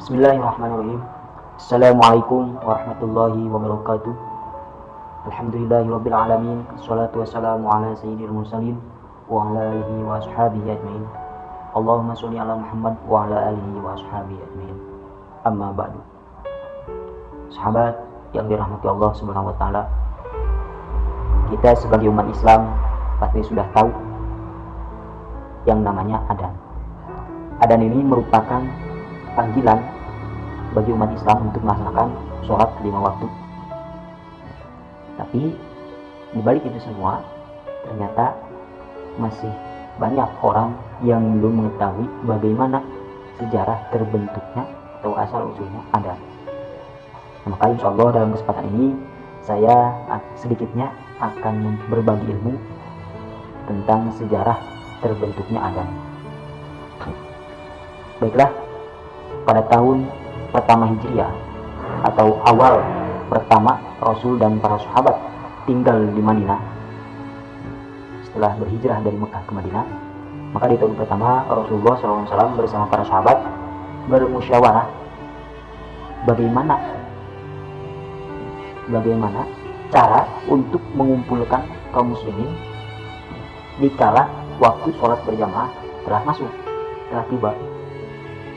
Bismillahirrahmanirrahim. Assalamualaikum warahmatullahi wabarakatuh. Alhamdulillahirabbil alamin. Wassalatu wassalamu ala sayyidil mursalin wa ala alihi wa ashabihi ajmain. Allahumma sholli ala Muhammad wa ala alihi wa ashabihi ajmain. Amma ba'du. Sahabat yang dirahmati Allah Subhanahu wa taala, kita sebagai umat Islam pasti sudah tahu yang namanya adzan. Adzan ini merupakan panggilan bagi umat Islam untuk melaksanakan sholat 5 waktu. Tapi di balik itu semua, ternyata masih banyak orang yang belum mengetahui bagaimana sejarah terbentuknya atau asal usulnya adzan. Maka insya Allah dalam kesempatan ini saya sedikitnya akan berbagi ilmu tentang sejarah terbentuknya adzan. Baiklah, pada tahun pertama Hijriah atau awal pertama Rasul dan para sahabat tinggal di Madinah setelah berhijrah dari Mekah ke Madinah, maka di tahun pertama Rasulullah SAW bersama para sahabat bermusyawarah bagaimana cara untuk mengumpulkan kaum muslimin dikala waktu sholat berjamaah telah tiba.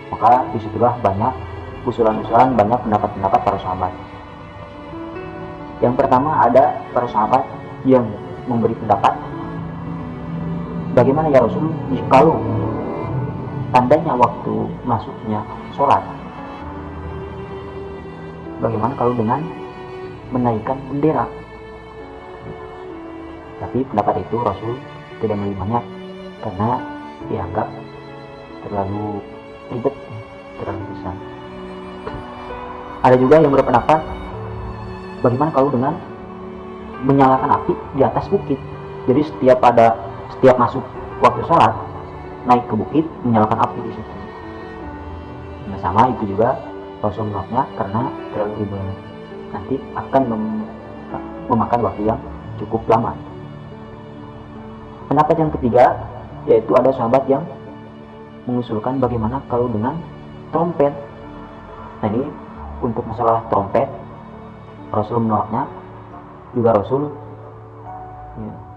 Maka disitulah banyak usulan-usulan, banyak pendapat-pendapat para sahabat. Yang pertama ada para sahabat yang memberi pendapat, bagaimana ya Rasul kalau tandanya waktu masuknya sholat, bagaimana kalau dengan menaikkan bendera? Tapi pendapat itu Rasul tidak menerimanya karena dianggap terlalu ribet, terlalu besar. Ada juga yang berpendapat, bagaimana kalau dengan menyalakan api di atas bukit? Jadi setiap masuk waktu sholat, naik ke bukit, menyalakan api di situ. Nah, sama itu juga Rasul menolaknya karena terlalu ribet. Nanti akan memakan waktu yang cukup lama. Pendapat yang ketiga, yaitu ada sahabat yang mengusulkan bagaimana kalau dengan trompet. Nah, ini untuk masalah trompet Rasul menolaknya. Juga Rasul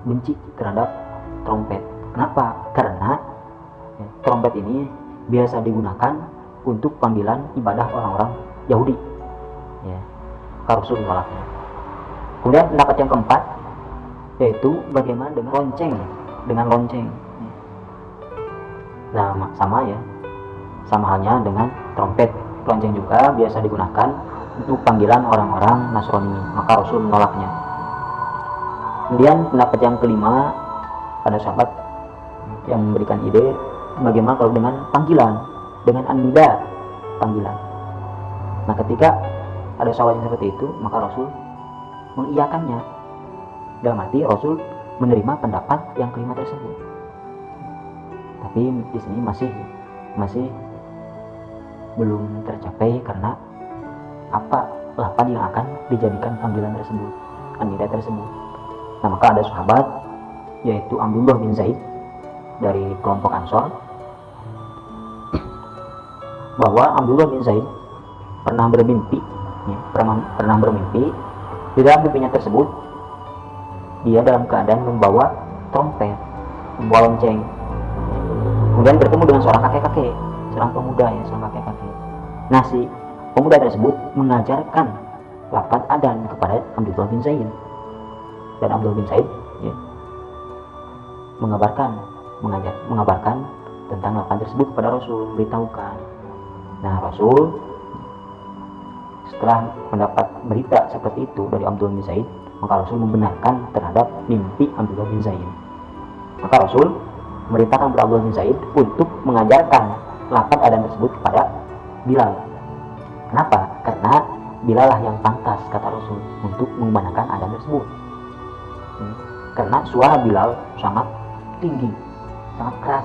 benci terhadap trompet. Kenapa? Karena trompet ini biasa digunakan untuk panggilan ibadah orang-orang Yahudi. Rasul menolaknya. Kemudian pendapat yang keempat, yaitu bagaimana dengan lonceng. Nah, sama halnya dengan trompet. Lonceng juga biasa digunakan untuk panggilan orang-orang Nasrani, maka Rasul menolaknya. Kemudian pendapat yang kelima, ada sahabat yang memberikan ide bagaimana kalau dengan panggilan, dengan an-nida, panggilan. Nah, ketika ada sahabat yang seperti itu, maka Rasul mengiyakannya. Dalam arti Rasul menerima pendapat yang kelima tersebut. Tapi di sini masih belum tercapai karena apa lafaz yang akan dijadikan panggilan tersebut, an-nida tersebut. Nah, maka ada sahabat yaitu Abdullah bin Zaid dari kelompok Ansor, bahwa Abdullah bin Zaid pernah bermimpi di dalam mimpinya tersebut dia dalam keadaan membawa trompet, membawa lonceng. Kemudian bertemu dengan seorang kakek-kakek, seorang pemuda. Nah, si pemuda tersebut mengajarkan lafaz adzan kepada Abdullah bin Zaid. Dan Abdullah bin Zaid mengabarkan tentang lafaz tersebut kepada Rasul, memberitahukan. Nah, Rasul setelah mendapat berita seperti itu dari Abdullah bin Zaid, maka Rasul membenarkan terhadap mimpi Abdullah bin Zaid. Maka Rasul memerintahkan kepada Abdullah bin Zaid untuk mengajarkan lafaz adzan tersebut kepada Bilal. Kenapa? Karena Bilal lah yang pantas, kata Rasul, untuk mengumandangkan adzan tersebut. Karena suara Bilal sangat tinggi, sangat keras.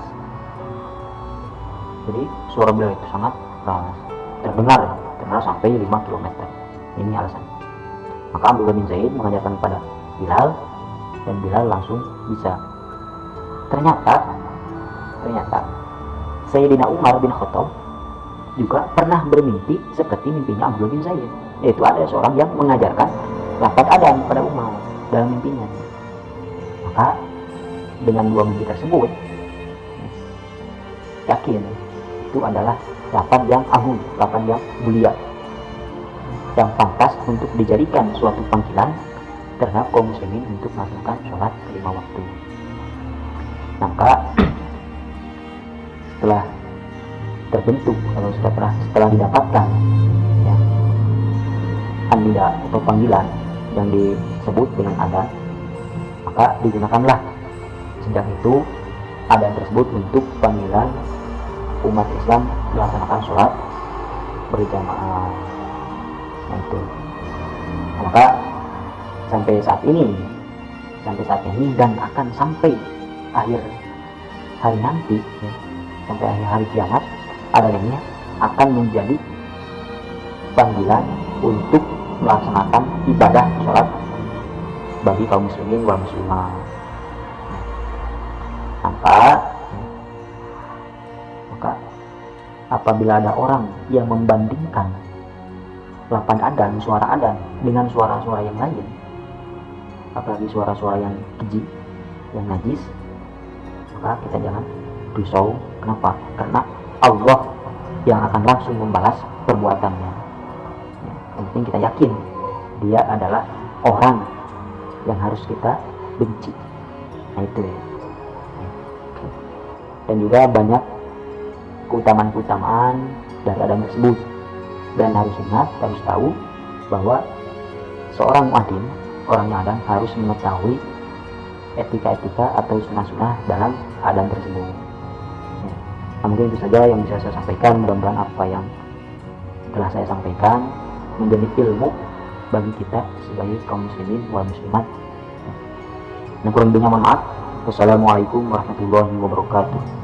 Jadi suara Bilal itu sangat keras, terdengar sampai 5 km. Ini alasan. Maka Abdullah bin Zaid mengajarkan kepada Bilal, dan Bilal langsung bisa. Ternyata Sayyidina Umar bin Khattab juga pernah bermimpi seperti mimpinya Abdullah bin Zaid, yaitu ada seorang yang mengajarkan lafaz adzan pada Umar dalam mimpinya. Maka dengan dua mimpi tersebut, yakin itu adalah lafaz yang agung, lafaz yang mulia, yang pantas untuk dijadikan suatu panggilan terhadap kaum muslimin untuk melakukan sholat 5 waktu. Maka setelah terbentuk atau setelah didapatkan ya, anida atau panggilan yang disebut dengan adzan, maka digunakanlah sejak itu adzan tersebut untuk panggilan umat Islam melaksanakan sholat berjamaah. Nah, itu. Maka sampai saat ini dan akan sampai akhir hari nanti ya, sampai akhir hari kiamat adanya akan menjadi panggilan untuk melaksanakan ibadah sholat bagi kaum muslimin wal muslimah. Maka apabila ada orang yang membandingkan lafaz adzan, suara adzan dengan suara-suara yang lain, apalagi suara-suara yang keji, yang najis, maka kita jangan risau. Kenapa? Karena Allah yang akan langsung membalas perbuatannya. Yang penting kita yakin dia adalah orang yang harus kita benci. Nah itu ya. Dan juga banyak keutamaan-keutamaan dari adzan tersebut. Dan harus ingat, harus tahu bahwa seorang muadzin, orang yang adzan harus mengetahui etika-etika atau sunnah-sunnah dalam adzan tersebut. Ya. Nah, mungkin itu saja yang bisa saya sampaikan. Mudah-mudahan apa yang telah saya sampaikan menjadi ilmu bagi kita sebagai kaum muslimin wal muslimat. Nah, kurang lebihnya mohon maaf. Wassalamualaikum warahmatullahi wabarakatuh.